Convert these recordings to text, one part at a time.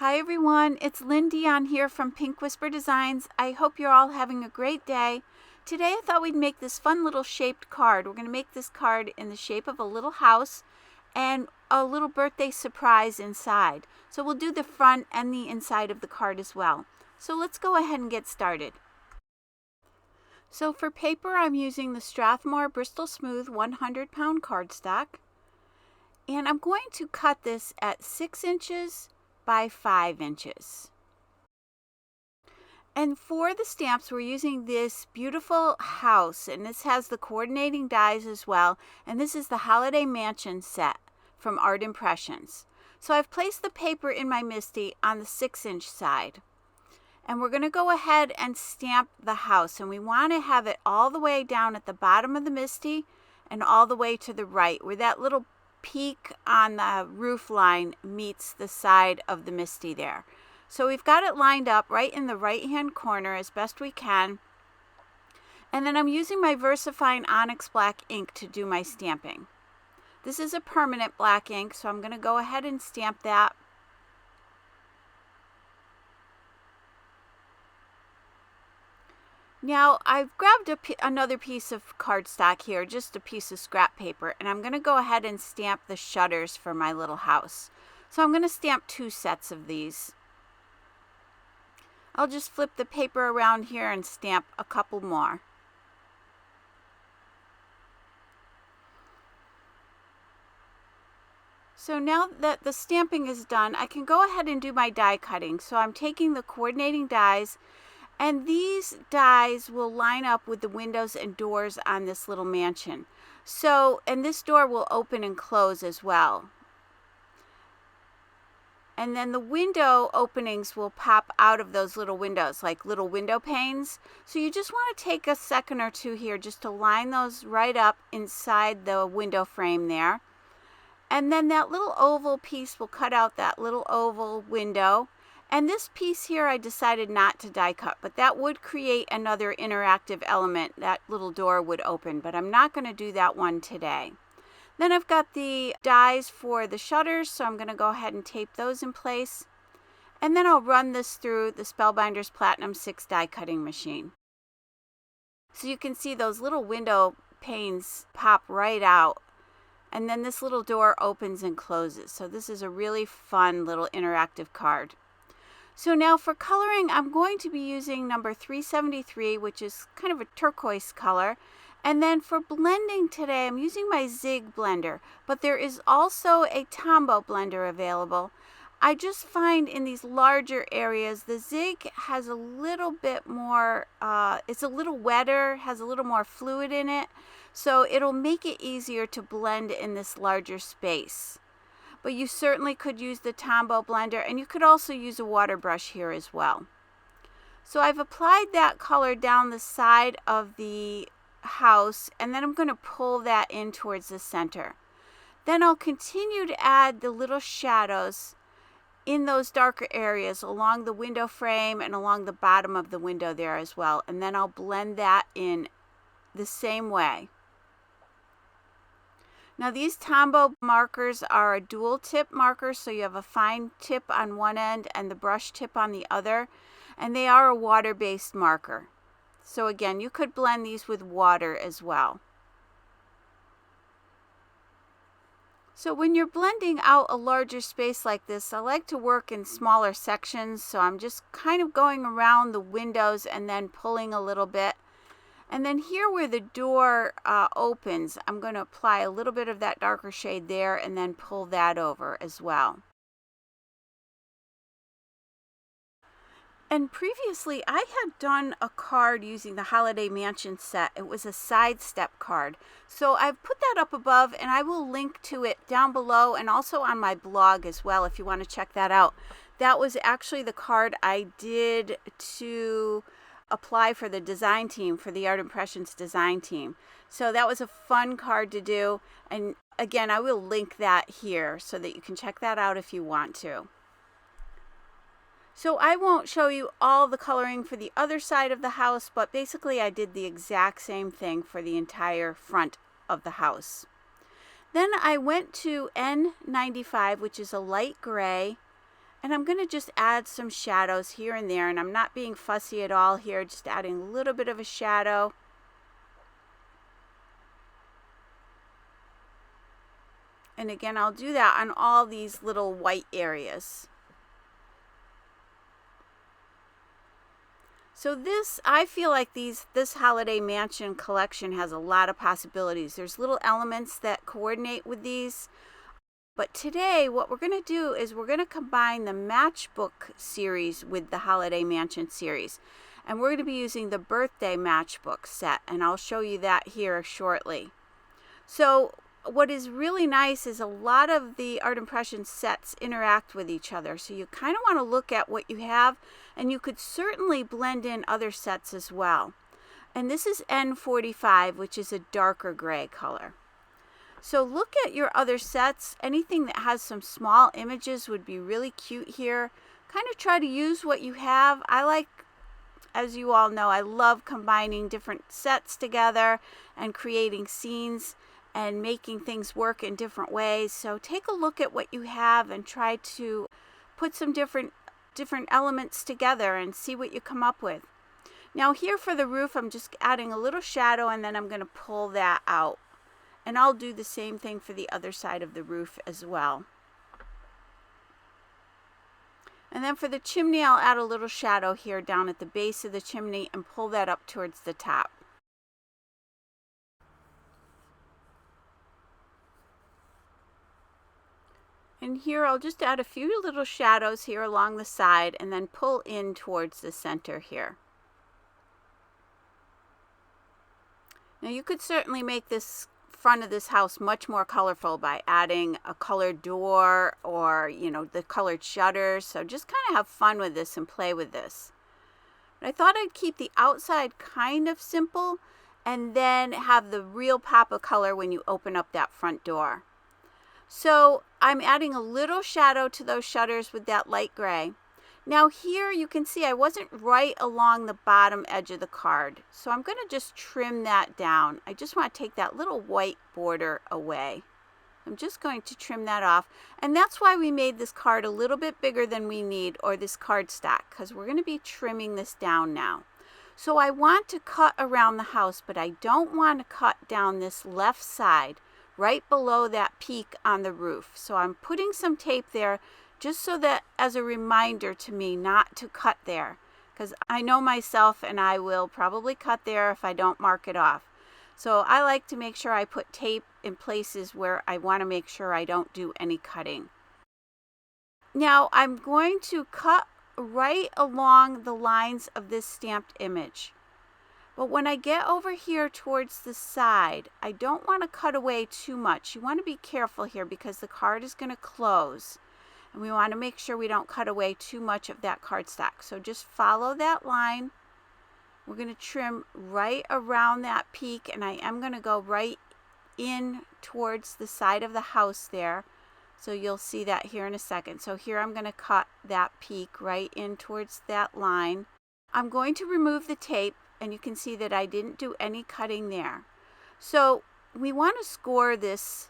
Hi everyone, it's Lynn Dion here from Pink Whisper Designs. I hope you're all having a great day. Today I thought we'd make this fun little shaped card. We're going to make this card in the shape of a little house and a little birthday surprise inside. So we'll do the front and the inside of the card as well. So let's go ahead and get started. So for paper I'm using the Strathmore Bristol Smooth 100 pound cardstock. And I'm going to cut this at 6 inches by 5 inches. And for the stamps we're using this beautiful house, and this has the coordinating dies as well, and this is the Holiday Mansion set from Art Impressions. So I've placed the paper in my MISTI on the 6-inch side, and we're going to go ahead and stamp the house, and we want to have it all the way down at the bottom of the MISTI and all the way to the right where that little peak on the roof line meets the side of the MISTI there. So we've got it lined up right in the right hand corner as best we can. And then I'm using my VersaFine Onyx Black ink to do my stamping. This is a permanent black ink, so I'm going to go ahead and stamp that. Now I've grabbed another piece of cardstock here, just a piece of scrap paper, and I'm going to go ahead and stamp the shutters for my little house. So I'm going to stamp 2 sets of these. I'll just flip the paper around here and stamp a couple more. So now that the stamping is done, I can go ahead and do my die cutting. So I'm taking the coordinating dies, and these dies will line up with the windows and doors on this little mansion. So, and this door will open and close as well. And then the window openings will pop out of those little windows, like little window panes. So you just want to take a second or two here just to line those right up inside the window frame there. And then that little oval piece will cut out that little oval window. And this piece here I decided not to die cut, but that would create another interactive element. That little door would open, but I'm not going to do that one today. Then I've got the dies for the shutters, so I'm going to go ahead and tape those in place. And then I'll run this through the Spellbinders Platinum 6 die cutting machine. So you can see those little window panes pop right out. And then this little door opens and closes. So this is a really fun little interactive card. So now for coloring, I'm going to be using number 373, which is kind of a turquoise color. And then for blending today, I'm using my Zig blender, but there is also a Tombow blender available. I just find in these larger areas, the Zig has a little bit more, it's a little wetter, has a little more fluid in it, so it'll make it easier to blend in this larger space. But you certainly could use the Tombow blender, and you could also use a water brush here as well. So I've applied that color down the side of the house, and then I'm going to pull that in towards the center. Then I'll continue to add the little shadows in those darker areas along the window frame and along the bottom of the window there as well. And then I'll blend that in the same way. Now these Tombow markers are a dual tip marker, so you have a fine tip on one end and the brush tip on the other, and they are a water-based marker. So again, you could blend these with water as well. So when you're blending out a larger space like this, I like to work in smaller sections, so I'm just kind of going around the windows and then pulling a little bit. And then here where the door opens, I'm going to apply a little bit of that darker shade there and then pull that over as well. And previously I had done a card using the Holiday Mansion set. It was a sidestep card. So I've put that up above, and I will link to it down below and also on my blog as well if you want to check that out. That was actually the card I did to apply for the design team, for the Art Impressions design team. So that was a fun card to do, and again I will link that here so that you can check that out if you want to. So I won't show you all the coloring for the other side of the house, but basically I did the exact same thing for the entire front of the house. Then I went to N95, which is a light gray, And I'm going to just add some shadows here and there, and I'm not being fussy at all here, just adding a little bit of a shadow. And again, I'll do that on all these little white areas. So I feel like this Holiday Mansion collection has a lot of possibilities. There's little elements that coordinate with these. But today, what we're going to do is we're going to combine the Matchbook series with the Holiday Mansion series. And we're going to be using the Birthday Matchbook Set. And I'll show you that here shortly. So what is really nice is a lot of the Art Impression sets interact with each other. So you kind of want to look at what you have, and you could certainly blend in other sets as well. And this is N45, which is a darker gray color. So look at your other sets. Anything that has some small images would be really cute here. Kind of try to use what you have. I like, as you all know, I love combining different sets together and creating scenes and making things work in different ways. So take a look at what you have and try to put some different elements together and see what you come up with. Now here for the roof, I'm just adding a little shadow, and then I'm going to pull that out. And I'll do the same thing for the other side of the roof as well. And then for the chimney, I'll add a little shadow here down at the base of the chimney and pull that up towards the top. And here I'll just add a few little shadows here along the side and then pull in towards the center here. Now you could certainly make this front of this house much more colorful by adding a colored door or, the colored shutters. So just kind of have fun with this and play with this. But I thought I'd keep the outside kind of simple and then have the real pop of color when you open up that front door. So I'm adding a little shadow to those shutters with that light gray. Now here you can see I wasn't right along the bottom edge of the card. So I'm going to just trim that down. I just want to take that little white border away. I'm just going to trim that off. And that's why we made this card a little bit bigger than we need, or this card stack, because we're going to be trimming this down now. So I want to cut around the house, but I don't want to cut down this left side, right below that peak on the roof. So I'm putting some tape there just so that as a reminder to me not to cut there, because I know myself and I will probably cut there if I don't mark it off. So I like to make sure I put tape in places where I want to make sure I don't do any cutting. Now I'm going to cut right along the lines of this stamped image. But when I get over here towards the side, I don't want to cut away too much. You want to be careful here because the card is going to close. And we want to make sure we don't cut away too much of that cardstock. So just follow that line. We're going to trim right around that peak, and I am going to go right in towards the side of the house there. So you'll see that here in a second. So here I'm going to cut that peak right in towards that line. I'm going to remove the tape, and you can see that I didn't do any cutting there. So we want to score this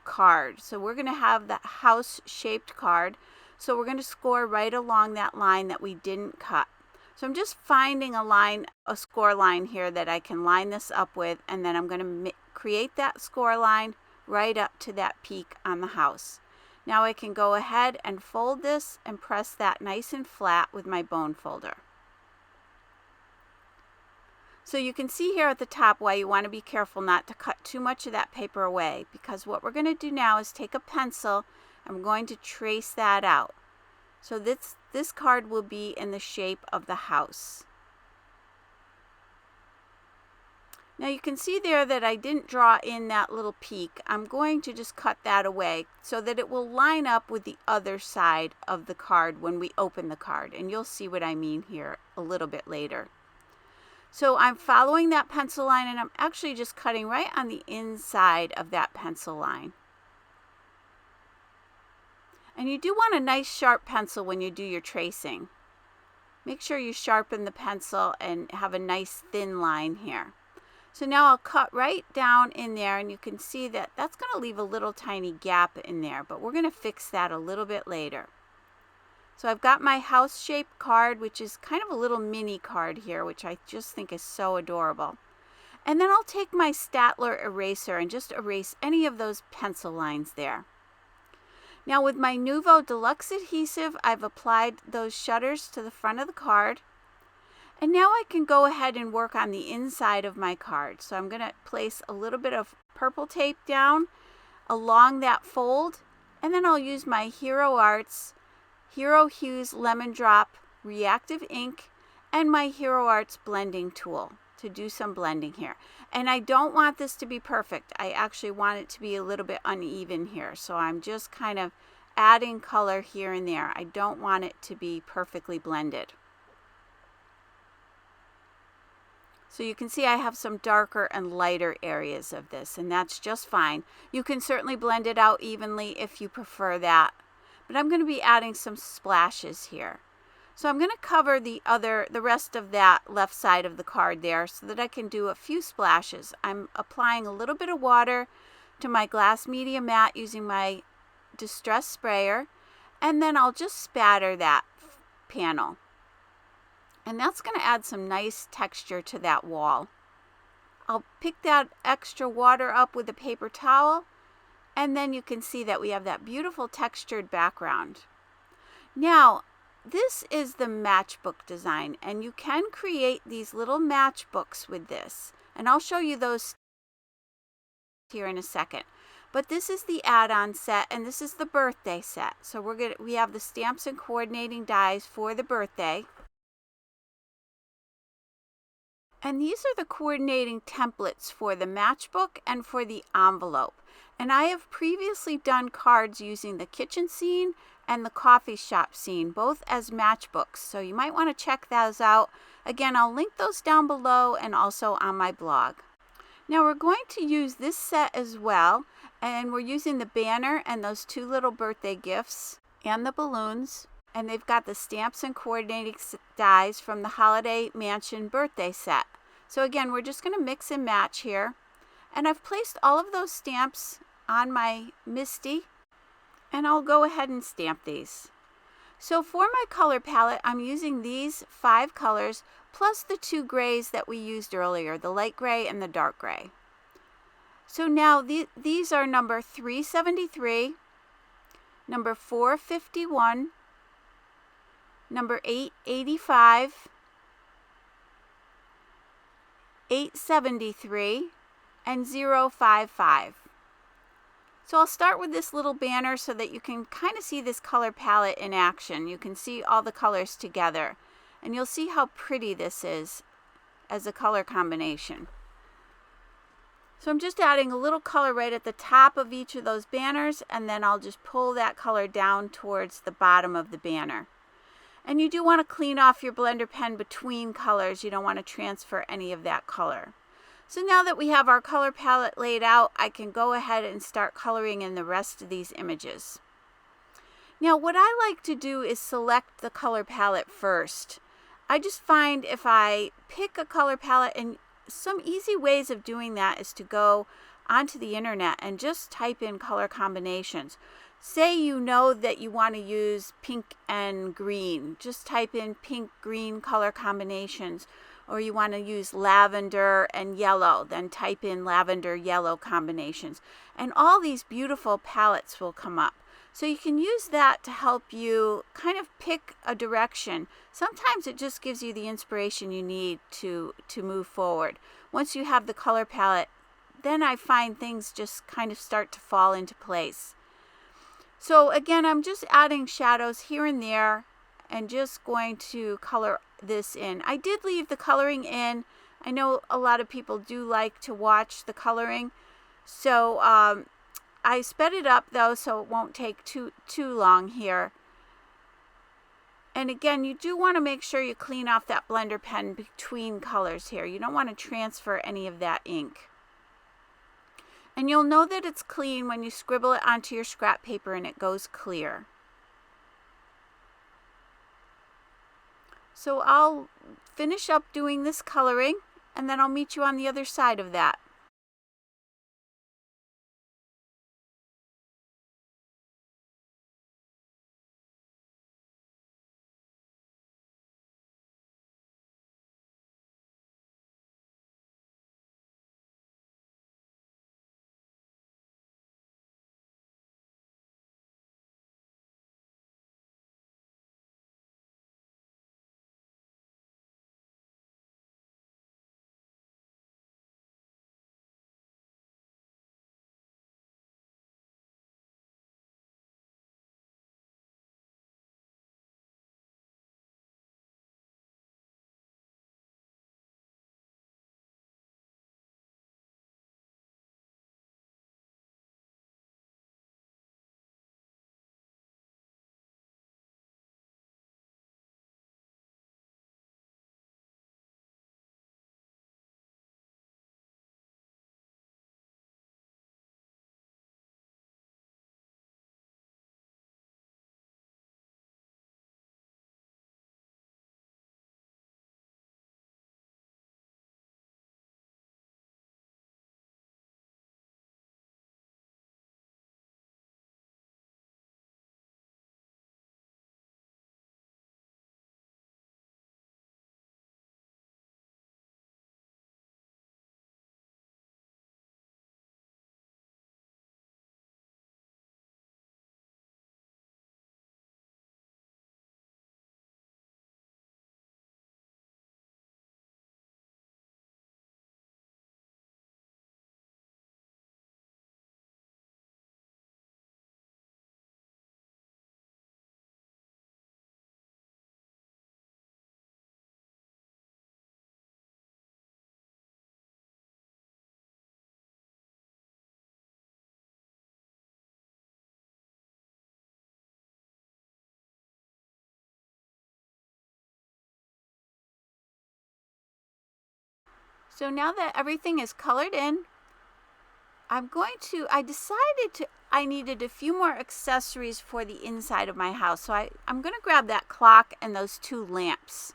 card. So we're going to have that house shaped card. So we're going to score right along that line that we didn't cut. So I'm just finding a score line here that I can line this up with, and then I'm going to create that score line right up to that peak on the house. Now I can go ahead and fold this and press that nice and flat with my bone folder. So you can see here at the top why you want to be careful not to cut too much of that paper away, because what we're going to do now is take a pencil and we're going to trace that out. So this card will be in the shape of the house. Now you can see there that I didn't draw in that little peak. I'm going to just cut that away so that it will line up with the other side of the card when we open the card. And you'll see what I mean here a little bit later. So I'm following that pencil line, and I'm actually just cutting right on the inside of that pencil line. And you do want a nice sharp pencil when you do your tracing. Make sure you sharpen the pencil and have a nice thin line here. So now I'll cut right down in there, and you can see that that's going to leave a little tiny gap in there, but we're going to fix that a little bit later. So I've got my house-shaped card, which is kind of a little mini card here, which I just think is so adorable. And then I'll take my Statler eraser and just erase any of those pencil lines there. Now with my Nuvo Deluxe adhesive, I've applied those shutters to the front of the card. And now I can go ahead and work on the inside of my card. So I'm going to place a little bit of purple tape down along that fold. And then I'll use my Hero Arts Hero Hues Lemon Drop Reactive Ink and my Hero Arts blending tool to do some blending here. And I don't want this to be perfect. I actually want it to be a little bit uneven here. So I'm just kind of adding color here and there. I don't want it to be perfectly blended. So you can see I have some darker and lighter areas of this, and that's just fine. You can certainly blend it out evenly if you prefer that. But I'm going to be adding some splashes here. So I'm going to cover the rest of that left side of the card there so that I can do a few splashes. I'm applying a little bit of water to my glass media mat using my Distress Sprayer, and then I'll just spatter that panel. And that's going to add some nice texture to that wall. I'll pick that extra water up with a paper towel, and then you can see that we have that beautiful textured background. Now, this is the matchbook design, and you can create these little matchbooks with this. And I'll show you those here in a second. But this is the add-on set, and this is the birthday set. So we have the stamps and coordinating dies for the birthday. And these are the coordinating templates for the matchbook and for the envelope. And I have previously done cards using the kitchen scene and the coffee shop scene, both as matchbooks. So you might want to check those out. Again, I'll link those down below and also on my blog. Now we're going to use this set as well, and we're using the banner and those two little birthday gifts and the balloons. And they've got the stamps and coordinating dies from the Holiday Mansion Birthday Set. So again, we're just going to mix and match here. And I've placed all of those stamps on my MISTI, and I'll go ahead and stamp these. So for my color palette, I'm using these 5 colors plus the 2 grays that we used earlier, the light gray and the dark gray. So now these are number 373, number 451, number 885, 873, and 055. So I'll start with this little banner so that you can kind of see this color palette in action. You can see all the colors together, and you'll see how pretty this is as a color combination. So I'm just adding a little color right at the top of each of those banners, and then I'll just pull that color down towards the bottom of the banner. And you do want to clean off your blender pen between colors. You don't want to transfer any of that color. So now that we have our color palette laid out, I can go ahead and start coloring in the rest of these images. Now what I like to do is select the color palette first. I just find if I pick a color palette, and some easy ways of doing that is to go onto the internet and just type in color combinations. Say you know that you want to use pink and green. Just type in pink, green color combinations. Or you want to use lavender and yellow, then type in lavender, yellow combinations. And all these beautiful palettes will come up. So you can use that to help you kind of pick a direction. Sometimes it just gives you the inspiration you need to move forward. Once you have the color palette, then I find things just kind of start to fall into place. So again, I'm just adding shadows here and there and just going to color this in. I did leave the coloring in. I know a lot of people do like to watch the coloring. So I sped it up though, so it won't take too long here. And again, you do want to make sure you clean off that blender pen between colors here. You don't want to transfer any of that ink. And you'll know that it's clean when you scribble it onto your scrap paper and it goes clear. So I'll finish up doing this coloring, and then I'll meet you on the other side of that. So now that everything is colored in, I decided I needed a few more accessories for the inside of my house. So I'm going to grab that clock and those 2 lamps.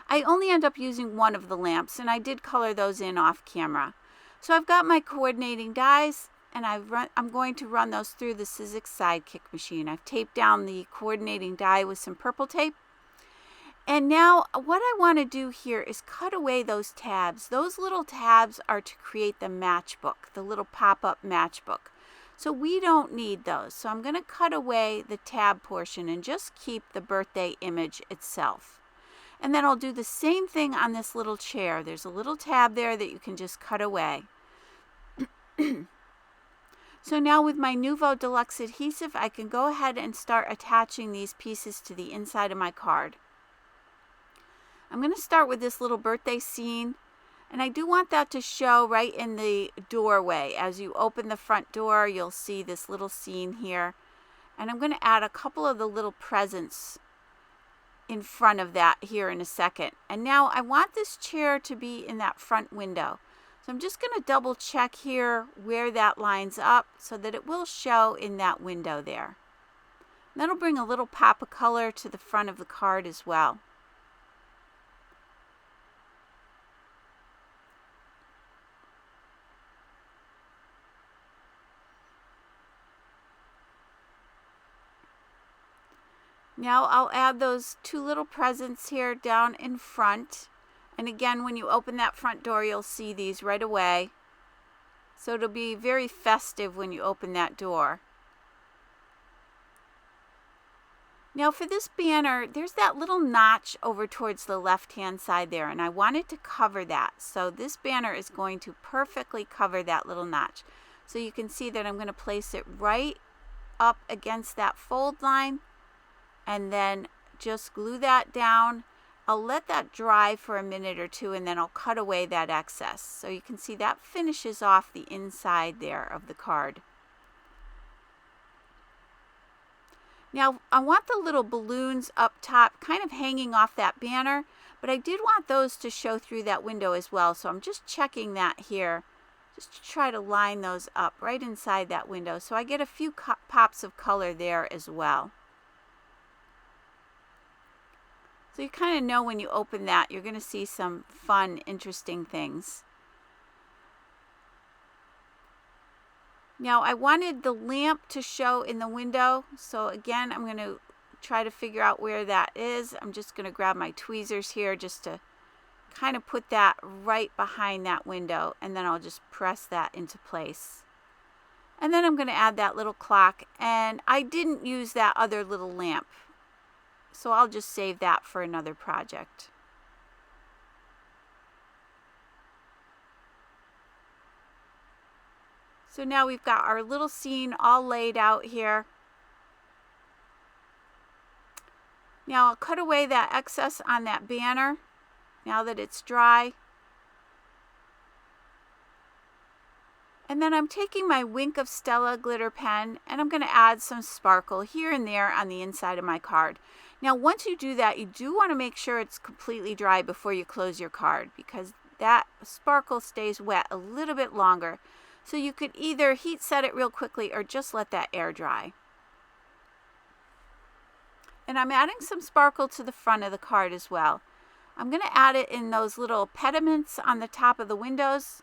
I only end up using one of the lamps, and I did color those in off camera. So I've got my coordinating dies, and I'm going to run those through the Sizzix Sidekick machine. I've taped down the coordinating die with some purple tape. And now what I want to do here is cut away those tabs. Those little tabs are to create the matchbook, the little pop-up matchbook. So we don't need those. So I'm going to cut away the tab portion and just keep the birthday image itself. And then I'll do the same thing on this little chair. There's a little tab there that you can just cut away. So now with my Nuvo Deluxe adhesive, I can go ahead and start attaching these pieces to the inside of my card. I'm going to start with this little birthday scene, and I do want that to show right in the doorway. As you open the front door, you'll see this little scene here. And I'm going to add a couple of the little presents in front of that here in a second. And now I want this chair to be in that front window. So I'm just going to double check here where that lines up so that it will show in that window there. And that'll bring a little pop of color to the front of the card as well. Now I'll add those 2 little presents here down in front. And again, when you open that front door, you'll see these right away. So it'll be very festive when you open that door. Now for this banner, there's that little notch over towards the left-hand side there, and I wanted to cover that. So this banner is going to perfectly cover that little notch. So you can see that I'm going to place it right up against that fold line, and then just glue that down. I'll let that dry for a minute or 2, and then I'll cut away that excess. So you can see that finishes off the inside there of the card. Now I want the little balloons up top kind of hanging off that banner, but I did want those to show through that window as well. So I'm just checking that here, just to try to line those up right inside that window. So I get a few pops of color there as well. So you kind of know when you open that, you're going to see some fun, interesting things. Now I wanted the lamp to show in the window. So again, I'm going to try to figure out where that is. I'm just going to grab my tweezers here just to kind of put that right behind that window. And then I'll just press that into place. And then I'm going to add that little clock. And I didn't use that other little lamp, so I'll just save that for another project. So now we've got our little scene all laid out here. Now I'll cut away that excess on that banner now that it's dry. And then I'm taking my Wink of Stella glitter pen, and I'm going to add some sparkle here and there on the inside of my card. Now once you do that, you do want to make sure it's completely dry before you close your card, because that sparkle stays wet a little bit longer. So you could either heat set it real quickly or just let that air dry. And I'm adding some sparkle to the front of the card as well. I'm going to add it in those little pediments on the top of the windows,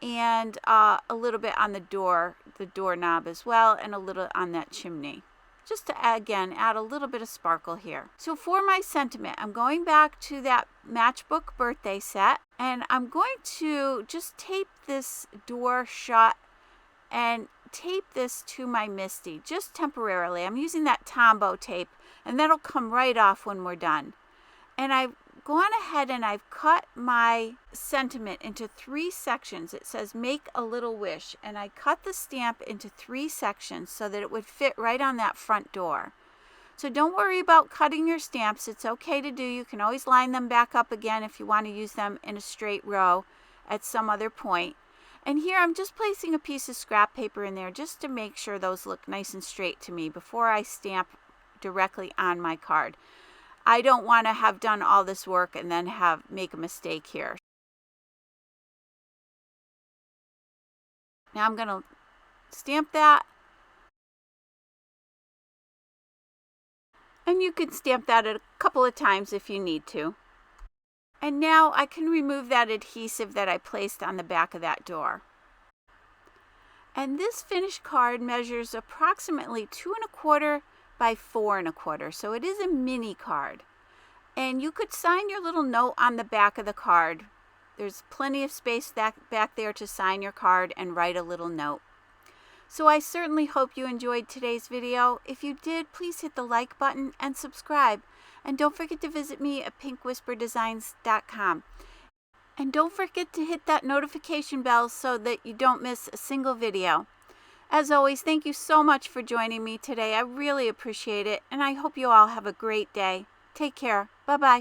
and a little bit on the doorknob as well, and a little on that chimney. Just to, again, add a little bit of sparkle here. So for my sentiment, I'm going back to that Matchbook Birthday Set, and I'm going to just tape this door shut and tape this to my Misty, just temporarily. I'm using that Tombow tape, and that'll come right off when we're done. And I've gone ahead and I've cut my sentiment into 3 sections. It says make a little wish, and I cut the stamp into 3 sections so that it would fit right on that front door. So don't worry about cutting your stamps. It's okay to do. You can always line them back up again if you want to use them in a straight row at some other point. And here I'm just placing a piece of scrap paper in there just to make sure those look nice and straight to me before I stamp directly on my card. I don't want to have done all this work and then make a mistake here. Now I'm going to stamp that. And you can stamp that a couple of times if you need to. And now I can remove that adhesive that I placed on the back of that door. And this finished card measures approximately 2 1/4 by 4 1/4. So it is a mini card. And you could sign your little note on the back of the card. There's plenty of space back there to sign your card and write a little note. So I certainly hope you enjoyed today's video. If you did, please hit the like button and subscribe. And don't forget to visit me at pinkwhisperdesigns.com. And don't forget to hit that notification bell so that you don't miss a single video. As always, thank you so much for joining me today. I really appreciate it, and I hope you all have a great day. Take care. Bye-bye.